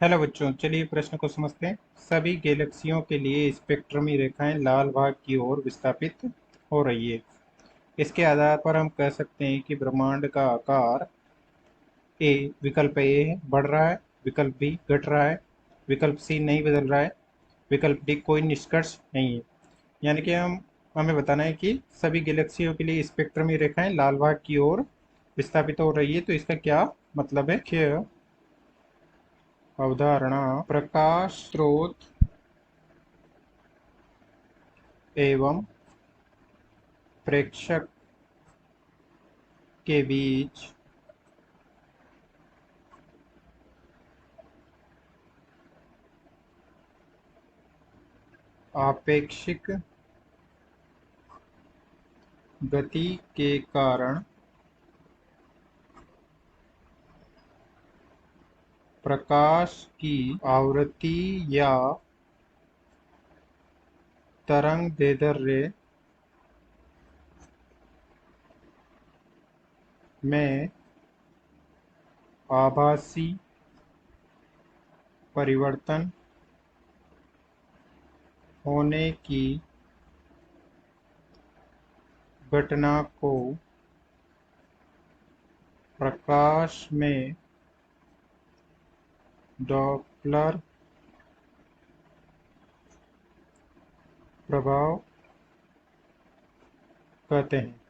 Hello बच्चों, चलिए प्रश्न को समझते हैं। सभी गैलेक्सियों के लिए स्पेक्ट्रमी रेखाएं लाल भाग की ओर विस्थापित हो रही है। इसके आधार पर हम कह सकते हैं कि ब्रह्मांड का आकार ए, विकल्प ए है, बढ़ रहा है। विकल्प बी, घट रहा है। विकल्प सी, नहीं बदल रहा है। विकल्प डी, कोई निष्कर्ष नहीं है। यानी कि हमें बताना है कि सभी गैलेक्सियों के लिए स्पेक्ट्रमी रेखाएं लाल भाग की ओर विस्थापित हो रही है। तो इसका क्या मतलब है? कि अवधारणा प्रकाश स्रोत एवं प्रेक्षक के बीच आपेक्षिक गति के कारण प्रकाश की आवृत्ति या तरंगदैर्ध्य में आभासी परिवर्तन होने की घटना को प्रकाश में डॉपलर प्रभाव कहते हैं।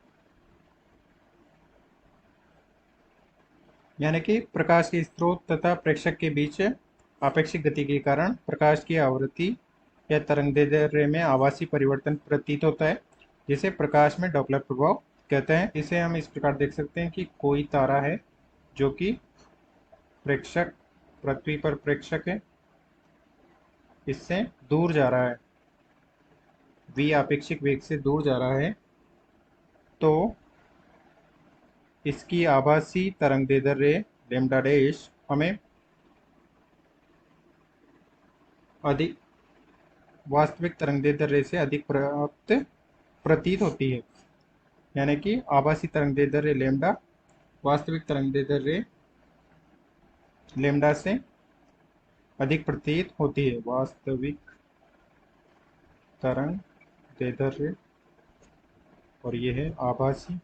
यानी कि प्रकाश के स्रोत तथा प्रेक्षक के बीच आपेक्षिक गति के कारण प्रकाश की आवृत्ति या तरंगदैर्ध्य में आभासी परिवर्तन प्रतीत होता है, जिसे प्रकाश में डॉपलर प्रभाव कहते हैं। इसे हम इस प्रकार देख सकते हैं कि कोई तारा है जो कि प्रेक्षक, पृथ्वी पर प्रेक्षक है, इससे दूर जा रहा है, v आपेक्षिक वेग से दूर जा रहा है। तो इसकी आभासी तरंगदैर्ध्य लैम्डा डैश हमें अधिक वास्तविक तरंगदैर्ध्य से अधिक प्राप्त प्रतीत होती है। यानी कि आभासी तरंगदैर्ध्य लैम्डा वास्तविक तरंगदैर्ध्य लैम्डा से अधिक प्रतीत होती है। वास्तविक तरंगदैर्ध्य और यह है आभासी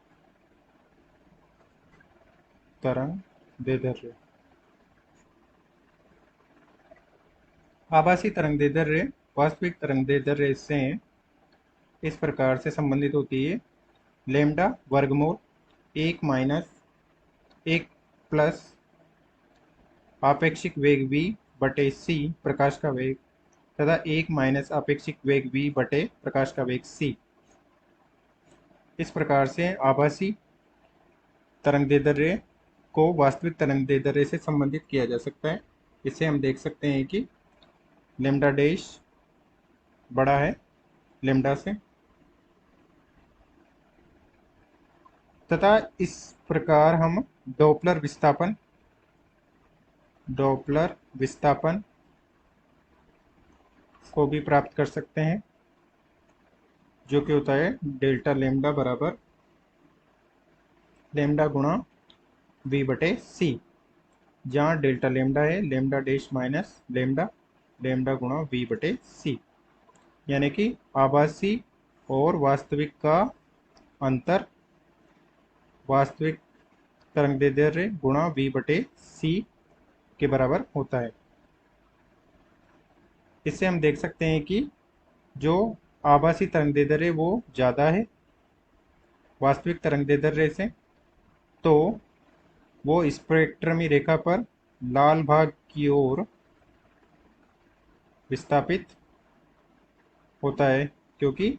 तरंगदैर्ध्य। आभासी तरंगदैर्ध्य वास्तविक तरंगदैर्ध्य से इस प्रकार से संबंधित होती है। लैम्डा वर्गमूल 1 प्लस आपेक्षिक वेग v बटे c प्रकाश का वेग तथा 1 माइनस आपेक्षिक वेग v बटे प्रकाश का वेग c। इस प्रकार से आभासी तरंगदैर्ध्य को वास्तविक तरंगदैर्ध्य से संबंधित किया जा सकता है। इसे हम देख सकते हैं कि लैम्डा डैश बड़ा है लैम्डा से, तथा इस प्रकार हम डॉपलर विस्थापन को भी प्राप्त कर सकते हैं, जो कि होता है डेल्टा लैम्डा बराबर लैम्डा गुणा v बटे सी, जहाँ डेल्टा लैम्डा है lambda dash minus lambda lambda गुणा v बटे सी। यानी कि आभासी और वास्तविक का अंतर वास्तविक तरंगदैर्ध्य गुणा v बटे सी के बराबर होता है। इससे हम देख सकते हैं कि जो आभासी तरंगदैर्ध्य वो ज़्यादा है वास्तविक तरंगदैर्ध्य से, तो वो स्पेक्ट्रमी रेखा पर लाल भाग की ओर विस्थापित होता है, क्योंकि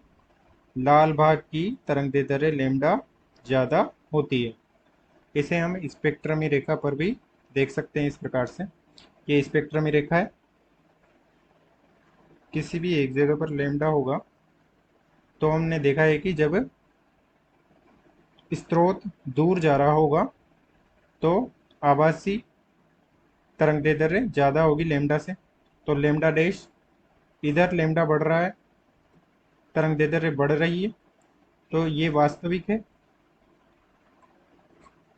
लाल भाग की तरंगदैर्ध्य लैम्डा ज़्यादा होती है। इसे हम स्पेक्ट्रमी रेखा पर भी देख सकते हैं इस प्रकार से। ये स्पेक्ट्रमी रेखा है, किसी भी एक जगह पर लैम्डा होगा तो हमने देखा है कि जब स्रोत दूर जा रहा होगा तो आभासी तरंगदैर्ध्य ज़्यादा होगी लैम्डा से। तो लैम्डा डैश, इधर लैम्डा बढ़ रहा है, तरंगदैर्ध्य बढ़ रही है, तो ये वास्तविक है।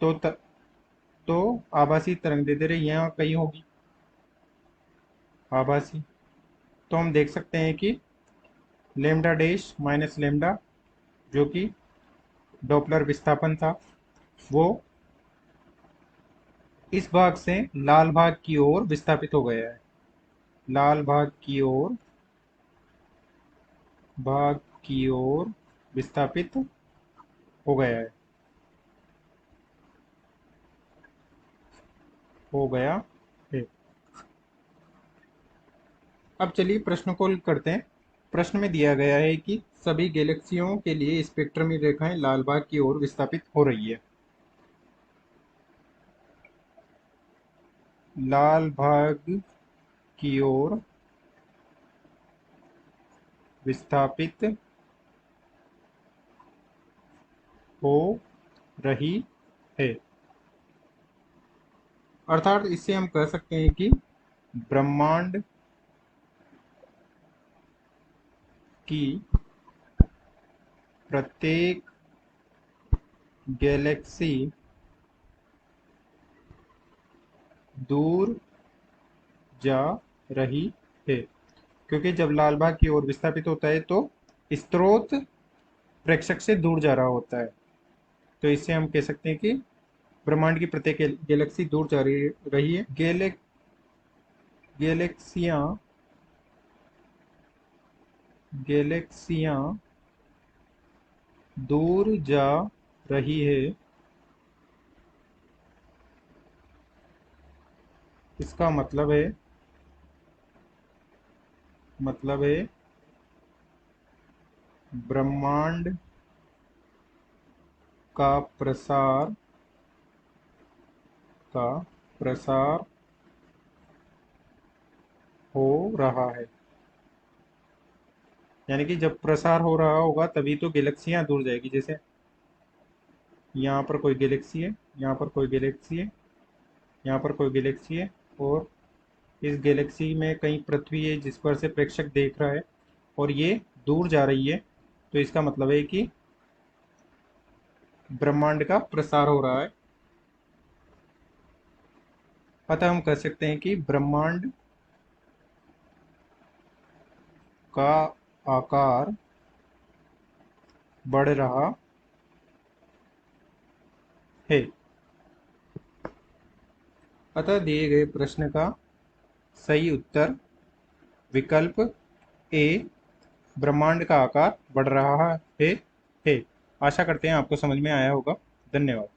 तो आभासी तरंगदैर्ध्य यहाँ कहीं होगी। आभासी। तो हम देख सकते हैं कि लेमडा डैश माइनस लेमडा, जो कि डॉपलर विस्थापन था, वो इस भाग से लाल भाग की ओर विस्थापित हो गया है। लाल भाग की ओर विस्थापित हो गया है, हो गया है। अब चलिए प्रश्न को करते हैं। प्रश्न में दिया गया है कि सभी गैलेक्सियों के लिए स्पेक्ट्रमी रेखाएं लाल भाग की ओर विस्थापित हो रही है। लाल भाग की ओर विस्थापित हो रही है। अर्थात इससे हम कह सकते हैं कि ब्रह्मांड की प्रत्येक गैलेक्सी दूर जा रही है, क्योंकि जब लाल भाग की ओर विस्थापित होता है तो स्रोत प्रेक्षक से दूर जा रहा होता है। तो इससे हम कह सकते हैं कि ब्रह्मांड की प्रत्येक गैलेक्सी दूर जा रही है। गैलेक्सियां गैलेक्सियां दूर जा रही है, इसका मतलब है ब्रह्मांड का प्रसार का प्रसार हो रहा है। यानी कि जब प्रसार हो रहा होगा तभी तो गैलेक्सियां दूर जाएगी। जैसे यहाँ पर कोई गैलेक्सी है, यहाँ पर कोई गैलेक्सी है, यहाँ पर कोई गैलेक्सी है, और इस गैलेक्सी में कहीं पृथ्वी है जिस पर से प्रेक्षक देख रहा है, और ये दूर जा रही है। तो इसका मतलब है कि ब्रह्मांड का प्रसार हो रहा है। अतः हम कह सकते हैं कि ब्रह्मांड का आकार बढ़ रहा है। अतः दिए गए प्रश्न का सही उत्तर विकल्प ए, ब्रह्मांड का आकार बढ़ रहा है। आशा करते हैं आपको समझ में आया होगा। धन्यवाद।